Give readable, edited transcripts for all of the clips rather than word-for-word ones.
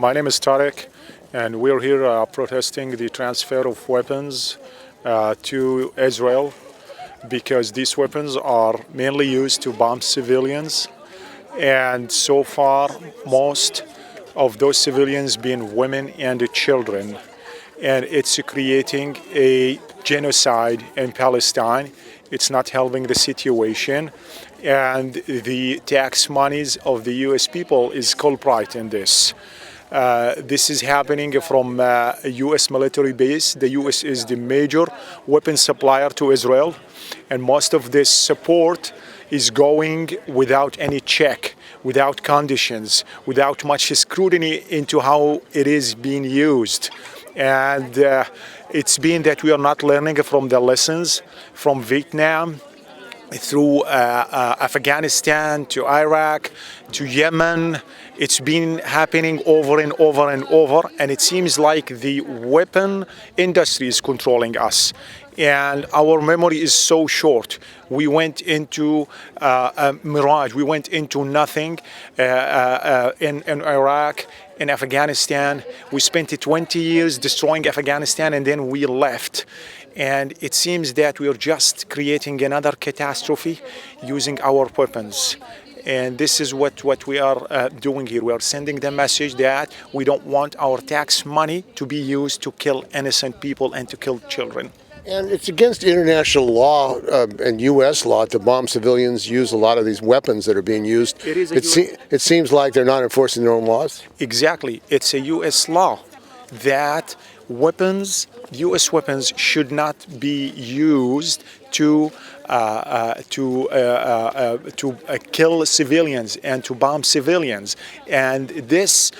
My name is Tarek, and we're here protesting the transfer of weapons to Israel because these weapons are mainly used to bomb civilians, and so far most of those civilians being women and children, and it's creating a genocide in Palestine. It's not helping the situation, and the tax monies of the US people is culprit in this. This is happening from a US military base. The US is the major weapon supplier to Israel, and most of this support is going without any check, without conditions, without much scrutiny into how it is being used. And it's been that we are not learning from the lessons from Vietnam, through Afghanistan, to Iraq, to Yemen. It's been happening over and over and over, and it seems like the weapon industry is controlling us. And our memory is so short. We went into a mirage. We went into nothing in Iraq, in Afghanistan. We spent 20 years destroying Afghanistan, and then we left. And it seems that we are just creating another catastrophe using our weapons. And this is what we are doing here. We are sending the message that we don't want our tax money to be used to kill innocent people and to kill children. And it's against international law and U.S. law to bomb civilians, use a lot of these weapons that are being used. It seems like they're not enforcing their own laws. Exactly. It's a U.S. law that weapons, U.S. weapons, should not be used to kill civilians and to bomb civilians. And this,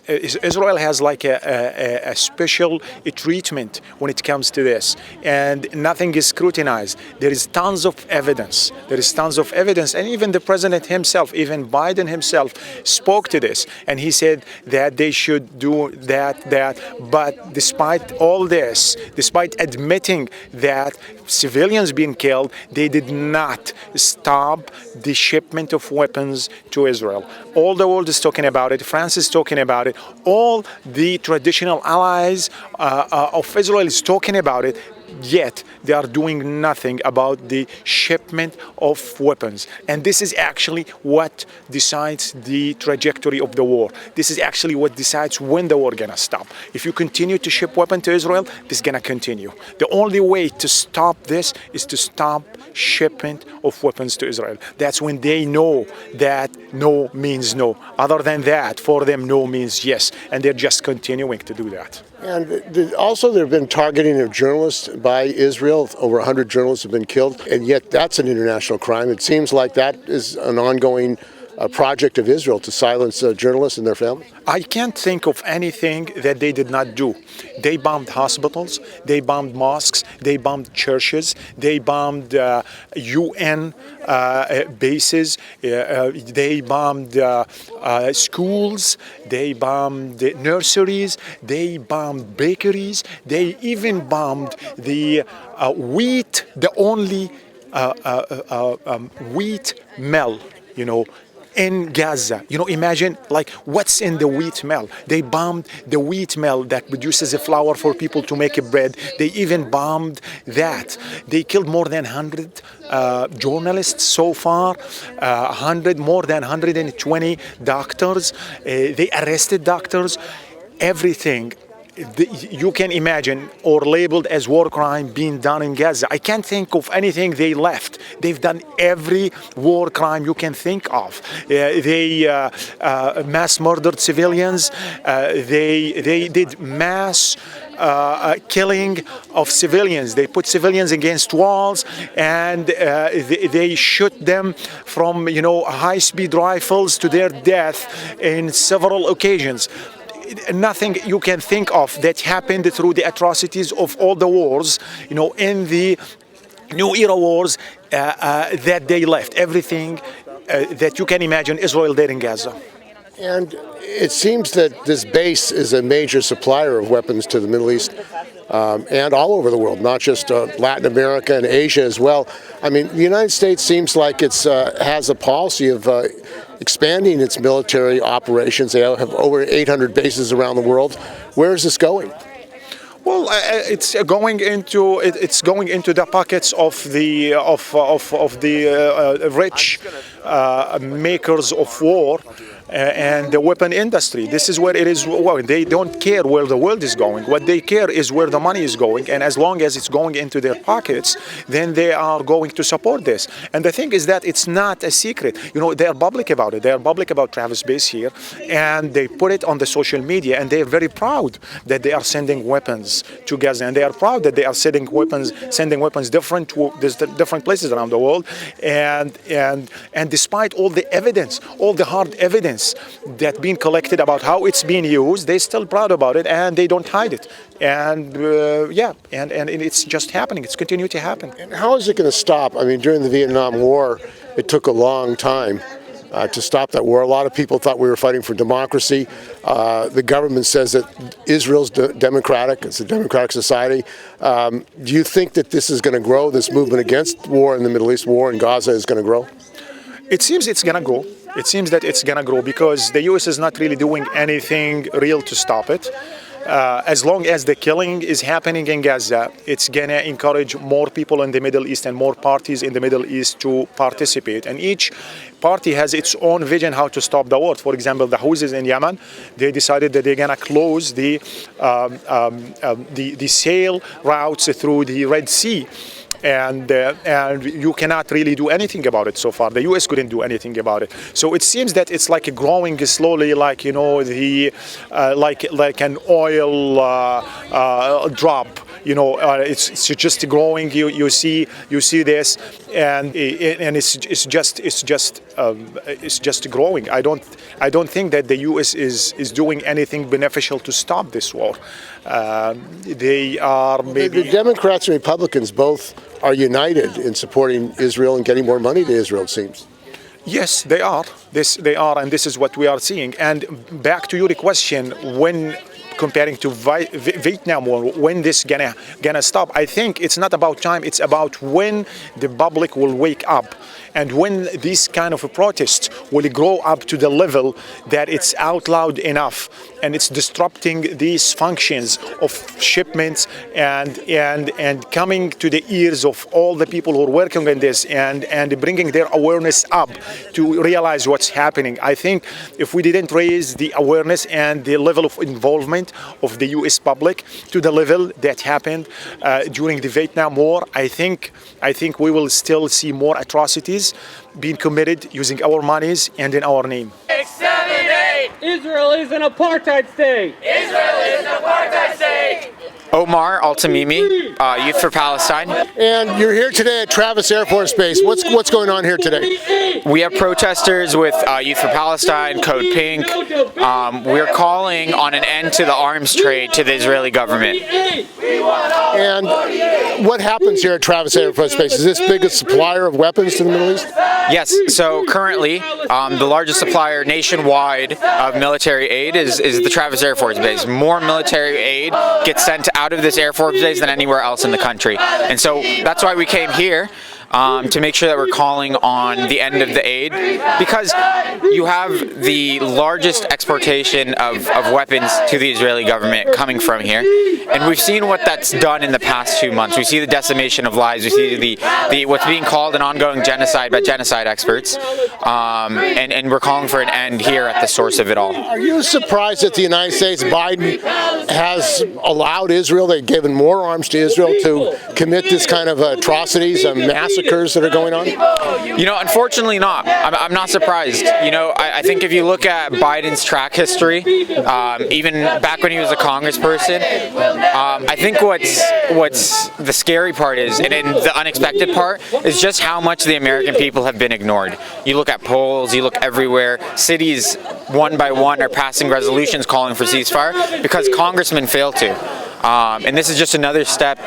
Israel has like a special treatment when it comes to this, and nothing is scrutinized. There is tons of evidence. And even the president himself, even Biden himself, spoke to this, and he said that they should do that. But despite all this, despite admitting that civilians being killed, they did not stop the shipment of weapons to Israel. All the world is talking about it. France is talking about it. All the traditional allies of Israel is talking about it. Yet they are doing nothing about the shipment of weapons. And this is actually what decides the trajectory of the war. This is actually what decides when the war is going to stop. If you continue to ship weapons to Israel, this is going to continue. The only way to stop this is to stop shipment of weapons to Israel. That's when they know that no means no. Other than that, for them, no means yes. And they're just continuing to do that. And also there have been targeting of journalists by Israel. Over 100 journalists have been killed, and yet that's an international crime. It seems like that is an ongoing project of Israel to silence journalists and their families. I can't think of anything that they did not do. They bombed hospitals, they bombed mosques, they bombed churches, they bombed UN bases, they bombed schools, they bombed nurseries, they bombed bakeries, they even bombed the wheat, the only wheat mill, in Gaza. Imagine like what's in the wheat mill. They bombed the wheat mill that produces a flour for people to make bread. They even bombed that. They killed more than 100 journalists so far, more than 120 doctors. They arrested doctors. Everything you can imagine or labeled as war crime being done in Gaza. I can't think of anything they left. They've done every war crime you can think of. They mass murdered civilians. They did mass killing of civilians. They put civilians against walls, and they shoot them from high-speed rifles to their death in several occasions. Nothing you can think of that happened through the atrocities of all the wars, in the New Era wars that they left. Everything that you can imagine, Israel did in Gaza. And it seems that this base is a major supplier of weapons to the Middle East and all over the world, not just Latin America and Asia as well. I mean, the United States seems like it's has a policy of expanding its military operations. They have over 800 bases around the world. Where is this going? Well, it's going into the pockets of the rich makers of war and the weapon industry. This is where it is. Well, they don't care where the world is going. What they care is where the money is going, and as long as it's going into their pockets, then they are going to support this. And the thing is that it's not a secret. You know, they are public about it. They are public about Travis base here, and they put it on the social media, and they are very proud that they are sending weapons to Gaza, and they are proud that they are sending weapons different places around the world, and despite all the evidence, all the hard evidence that been collected about how it's being used, they're still proud about it, and they don't hide it. And and it's just happening. It's continuing to happen. And how is it going to stop? I mean, during the Vietnam War, it took a long time to stop that war. A lot of people thought we were fighting for democracy. The government says that Israel's democratic. It's a democratic society. Do you think that this is going to grow? This movement against war in the Middle East, war in Gaza, is going to grow? It seems it's going to grow. It seems that it's going to grow because the U.S. is not really doing anything real to stop it. As long as the killing is happening in Gaza, it's going to encourage more people in the Middle East and more parties in the Middle East to participate. And each party has its own vision how to stop the war. For example, the Houthis in Yemen, they decided that they're going to close the sail routes through the Red Sea. And you cannot really do anything about it so far. The U.S. couldn't do anything about it. So it seems that it's like growing slowly, like, you know, like an oil drop. You know, it's just growing. You see this, and it's just growing. I don't think that the U.S. is doing anything beneficial to stop this war. They are maybe the Democrats and Republicans both are united in supporting Israel and getting more money to Israel, it seems. Yes, they are. They are, and this is what we are seeing. And back to your question, when comparing to Vietnam War, when this gonna stop? I think it's not about time. It's about when the public will wake up, and when these kind of protests will grow up to the level that it's out loud enough, and it's disrupting these functions of shipments and coming to the ears of all the people who are working on this, and bringing their awareness up to realize what's happening. I think if we didn't raise the awareness and the level of involvement of the U.S. public to the level that happened during the Vietnam War, I think we will still see more atrocities being committed using our monies and in our name. Exterminate! Israel is an apartheid state! Israel is an apartheid state! Omar Altamimi, Youth for Palestine. And you're here today at Travis Air Force Base. What's going on here today? We have protesters with Youth for Palestine, CODEPINK. We're calling on an end to the arms trade to the Israeli government. And what happens here at Travis Air Force Base? Is this biggest supplier of weapons to the Middle East? Yes, so currently the largest supplier nationwide of military aid is the Travis Air Force Base. More military aid gets sent out of this Air Force Base than anywhere else in the country. And so that's why we came here. To make sure that we're calling on the end of the aid, because you have the largest exportation of weapons to the Israeli government coming from here, and we've seen what that's done in the past 2 months. We see the decimation of lives. We see the what's being called an ongoing genocide by genocide experts, and we're calling for an end here at the source of it all. Are you surprised that the United States, Biden, has allowed Israel, they've given more arms to Israel to commit this kind of atrocities and massacres that are going on? You know, unfortunately not. I'm not surprised. You know, I think if you look at Biden's track history, even back when he was a congressperson, I think what's the scary part is, and the unexpected part, is just how much the American people have been ignored. You look at polls, you look everywhere, cities one by one are passing resolutions calling for ceasefire because congressmen fail to. And this is just another step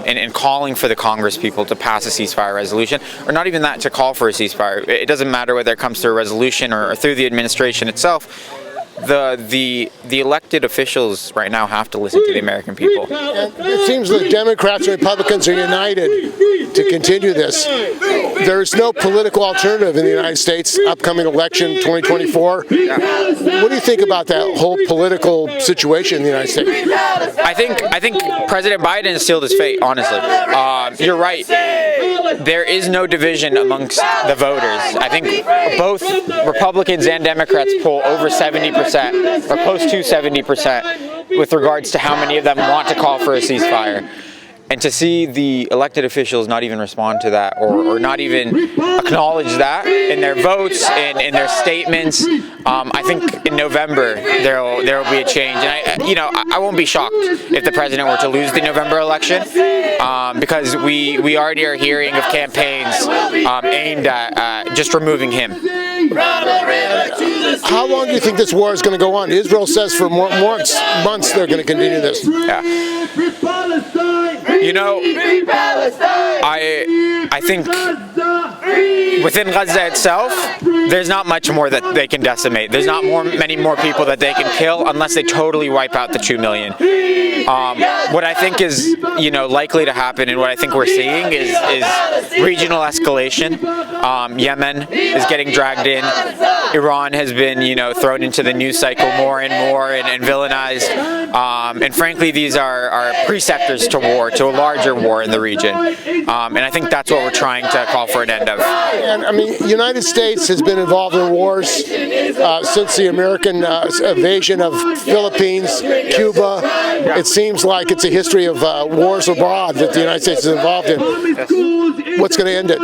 in calling for the Congress people to pass a ceasefire resolution, or not even that, to call for a ceasefire. It doesn't matter whether it comes through a resolution or through the administration itself. the elected officials right now have to listen to the American people. And it seems the Democrats and Republicans are united to continue this. There's no political alternative in the United States, upcoming election 2024. What do you think about that whole political situation in the United States? I think President Biden has sealed his fate, honestly. You're right. There is no division amongst the voters. I think both Republicans and Democrats poll over 70%, or close to 70%, with regards to how many of them want to call for a ceasefire. And to see the elected officials not even respond to that, or not even acknowledge that in their votes, in their statements, I think in November there will be a change. And I won't be shocked if the president were to lose the November election, because we already are hearing of campaigns aimed at just removing him. How long do you think this war is going to go on? Israel says for months they're going to continue this. Yeah. I think within Gaza itself, there's not much more that they can decimate. There's not many more people that they can kill unless they totally wipe out the 2 million. What I think is likely to happen, and what I think we're seeing is regional escalation. Yemen is getting dragged in. Iran has been thrown into the news cycle more and more and villainized. And frankly, these are preceptors to war, to a larger war in the region. And I think that's what we're trying to call for an end of. And I mean, the United States has been involved in wars since the American invasion of Philippines, Cuba. It seems like it's a history of wars abroad that the United States is involved in. What's going to end it?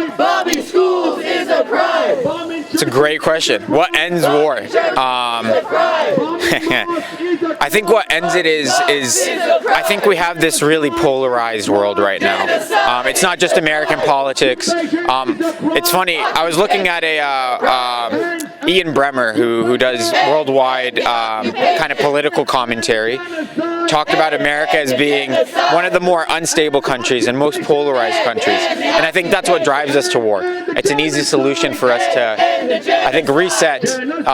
It's a great question. What ends war? I think what ends it is I think we have this really polarized world right now. It's not just American politics. It's funny. I was looking at Ian Bremmer, who does worldwide kind of political commentary, talked about America as being one of the more unstable countries and most polarized countries. And I think that's what drives us to war. It's an easy solution for us to, I think, reset and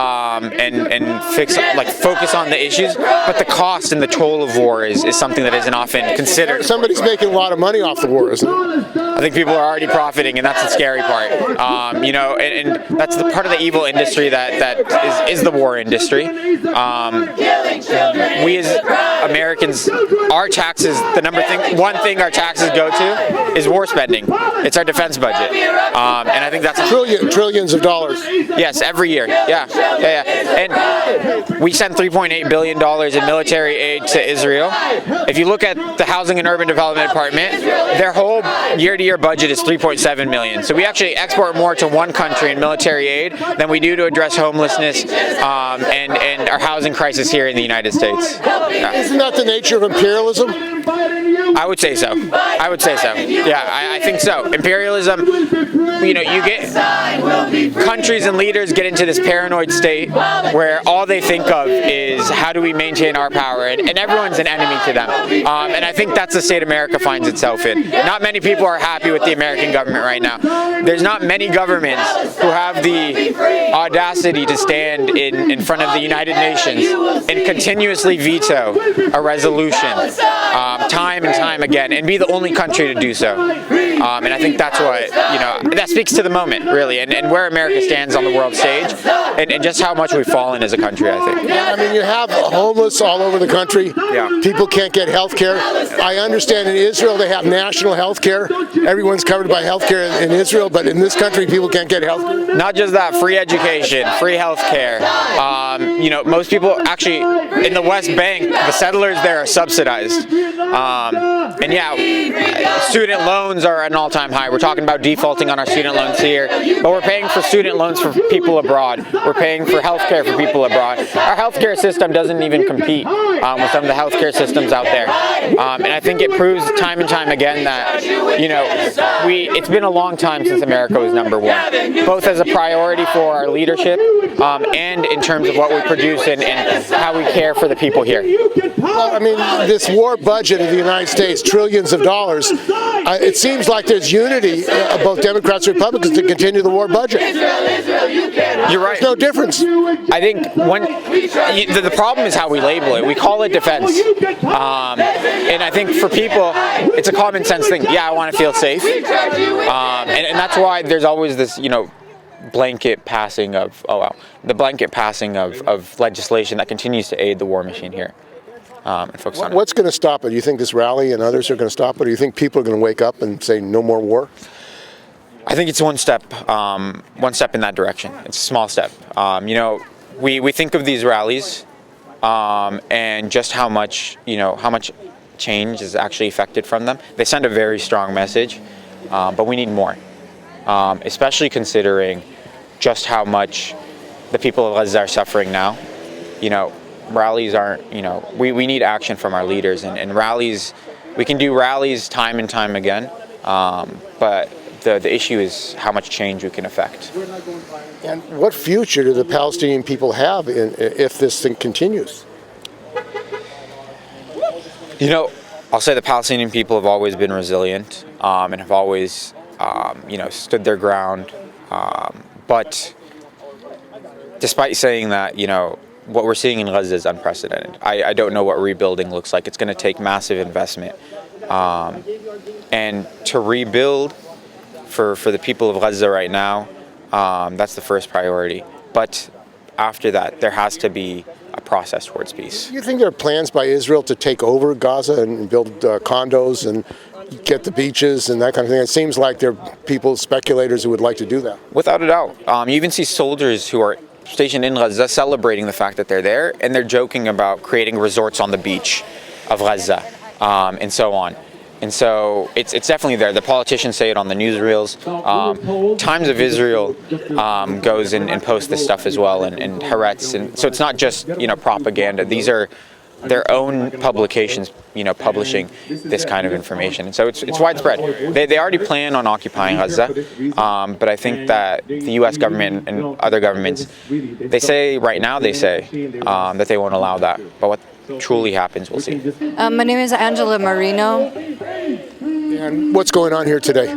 focus on the issues. But the cost and the toll of war is something that isn't often considered. Somebody's making a lot of money off the war, isn't it? I think people are already profiting, and that's the scary part. And that's the part of the evil industry that is the war industry. We as Americans, our taxes, one thing our taxes go to is war spending. It's our defense budget, and I think that's trillions of dollars. Yes, every year. Yeah. And we send $3.8 billion in military aid to Israel. If you look at the Housing and Urban Development Department, their whole year-to-year budget is $3.7 million. So we actually export more to one country in military aid than we do to address homelessness and our housing crisis here in the United States. Yeah. Isn't that the nature of imperialism? I would say so. Yeah, I think so. Imperialism, you get countries and leaders get into this paranoid state where all they think of is how do we maintain our power, and everyone's an enemy to them. And I think that's the state America finds itself in. Not many people are happy with the American government right now. There's not many governments who have the audacity to stand in front of the United Nations and continuously veto a resolution time and time again, and be the only country to do so. And I think that's what, that speaks to the moment, really, and where America stands on the world stage, and just how much we've fallen as a country, I think. I mean, you have homeless all over the country. Yeah. People can't get health care. I understand in Israel they have national health care. Everyone's covered by health care in Israel, but in this country people can't get health care. Not just that, free education, free health care. Most people actually, in the West Bank, the settlers there are subsidized. And yeah, student loans are at an all-time high. We're talking about defaulting on our student loans here, but we're paying for student loans for people abroad. We're paying for healthcare for people abroad. Our healthcare system doesn't even compete with some of the healthcare systems out there. And I think it proves time and time again that, it's been a long time since America was number one, both as a priority for our leadership and in terms of what we produce and how we care for the people here. Well, I mean, this war budget of the United States, trillions of dollars, it seems like like there's unity of both Democrats and Republicans to continue the war budget. You're right. There's no difference. I think the problem is how we label it. We call it defense, and I think for people, it's a common sense thing. Yeah, I want to feel safe, and that's why there's always this, blanket passing of legislation that continues to aid the war machine here. And focus on What's going to stop it? Do you think this rally and others are going to stop it? Or do you think people are going to wake up and say no more war? I think it's one step in that direction. It's a small step. We think of these rallies and just how much change is actually affected from them. They send a very strong message, but we need more, especially considering just how much the people of Gaza are suffering now. Rallies aren't, we need action from our leaders, and rallies, we can do rallies time and time again, but the issue is how much change we can affect. And what future do the Palestinian people have if this thing continues? I'll say the Palestinian people have always been resilient and have always, stood their ground. But despite saying that, what we're seeing in Gaza is unprecedented. I don't know what rebuilding looks like. It's going to take massive investment. And to rebuild for the people of Gaza right now, that's the first priority. But after that, there has to be a process towards peace. Do you think there are plans by Israel to take over Gaza and build condos and get the beaches and that kind of thing? It seems like there are people, speculators, who would like to do that. Without a doubt. You even see soldiers who are stationed in Gaza celebrating the fact that they're there, and they're joking about creating resorts on the beach of Gaza and so on. And so it's definitely there. The politicians say it on the newsreels. Times of Israel goes and posts this stuff as well, and Haaretz. And so it's not just propaganda. These are their own publications, publishing this kind of information. And so it's widespread. They already plan on occupying Gaza, but I think that the U.S. government and other governments, they say that they won't allow that. But what truly happens, we'll see. My name is Angela Marino. And what's going on here today?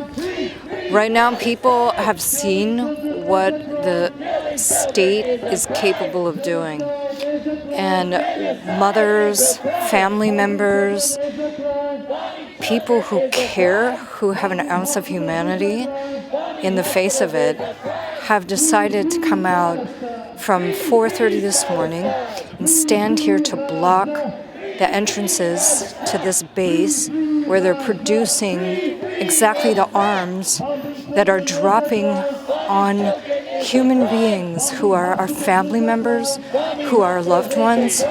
Right now, people have seen what the state is capable of doing. And mothers, family members, people who care, who have an ounce of humanity in the face of it, have decided to come out from 4:30 this morning and stand here to block the entrances to this base where they're producing exactly the arms that are dropping on human beings who are our family members, who are our loved ones.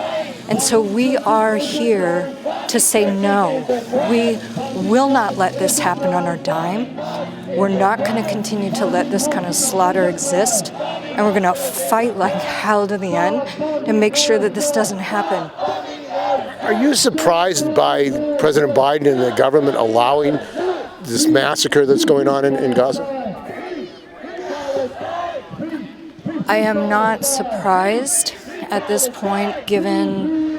And so we are here to say no. We will not let this happen on our dime. We're not going to continue to let this kind of slaughter exist. And we're going to fight like hell to the end to make sure that this doesn't happen. Are you surprised by President Biden and the government allowing this massacre that's going on in Gaza? I am not surprised at this point, given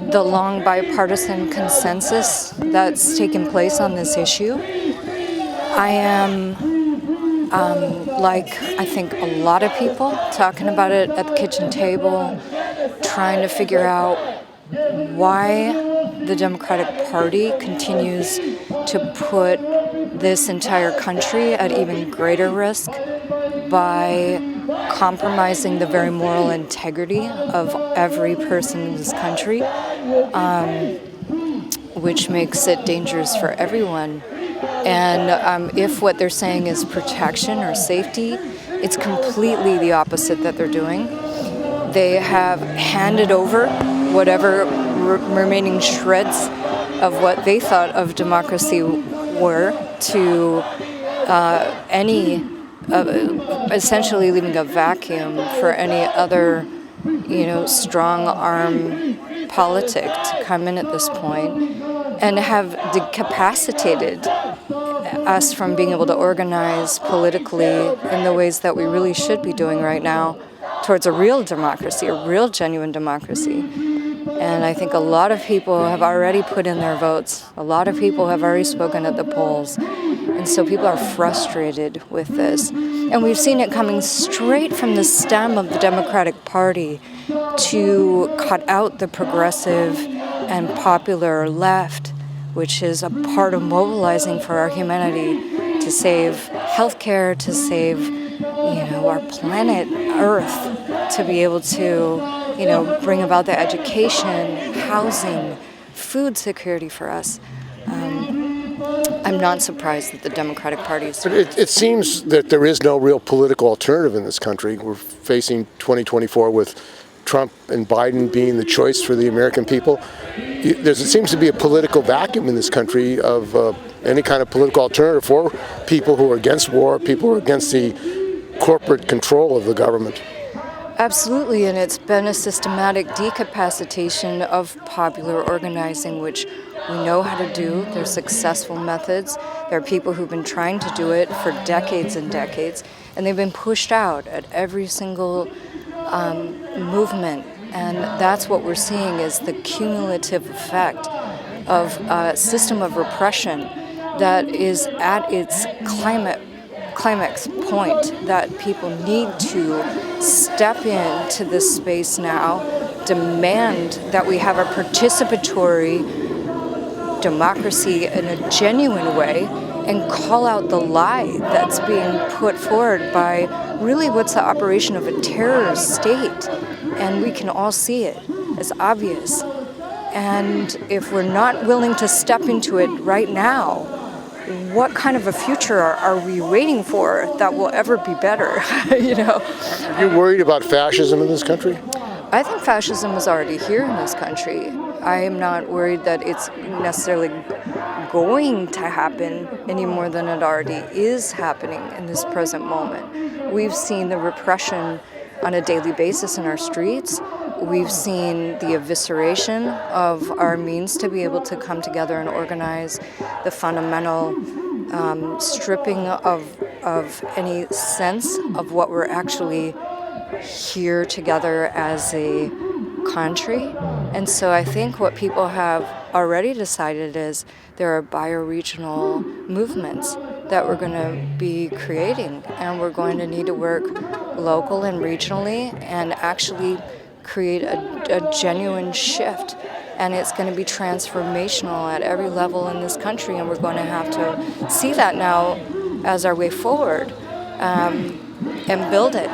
the long bipartisan consensus that's taken place on this issue. I am, like I think a lot of people, talking about it at the kitchen table, trying to figure out why the Democratic Party continues to put this entire country at even greater risk by compromising the very moral integrity of every person in this country, which makes it dangerous for everyone. And if what they're saying is protection or safety, it's completely the opposite that they're doing. They have handed over whatever remaining shreds of what they thought of democracy were to essentially leaving a vacuum for any other, strong arm politic to come in at this point, and have decapacitated us from being able to organize politically in the ways that we really should be doing right now towards a real democracy, a real genuine democracy. And I think a lot of people have already put in their votes. A lot of people have already spoken at the polls. And so people are frustrated with this. And we've seen it coming straight from the stem of the Democratic Party to cut out the progressive and popular left, which is a part of mobilizing for our humanity to save healthcare, to save, our planet Earth, to be able to, bring about the education, housing, food security for us. I'm not surprised that the Democratic Party is... But it seems that there is no real political alternative in this country. We're facing 2024 with Trump and Biden being the choice for the American people. It seems to be a political vacuum in this country of any kind of political alternative for people who are against war, people who are against the corporate control of the government. Absolutely, and it's been a systematic decapacitation of popular organizing, which we know how to do. There's successful methods. There are people who've been trying to do it for decades and decades, and they've been pushed out at every single movement. And that's what we're seeing is the cumulative effect of a system of repression that is at its climax point, that people need to step into this space now, demand that we have a participatory democracy in a genuine way, and call out the lie that's being put forward by really what's the operation of a terror state. And we can all see it. It's obvious. And if we're not willing to step into it right now, what kind of a future are we waiting for that will ever be better? Are you worried about fascism in this country? I think fascism is already here in this country. I am not worried that it's necessarily going to happen any more than it already is happening in this present moment. We've seen the repression on a daily basis in our streets. We've seen the evisceration of our means to be able to come together and organize, the fundamental stripping of any sense of what we're actually here together as a country. And so I think what people have already decided is there are bioregional movements that we're going to be creating, and we're going to need to work local and regionally and actually create a genuine shift. And it's going to be transformational at every level in this country, and we're going to have to see that now as our way forward and build it.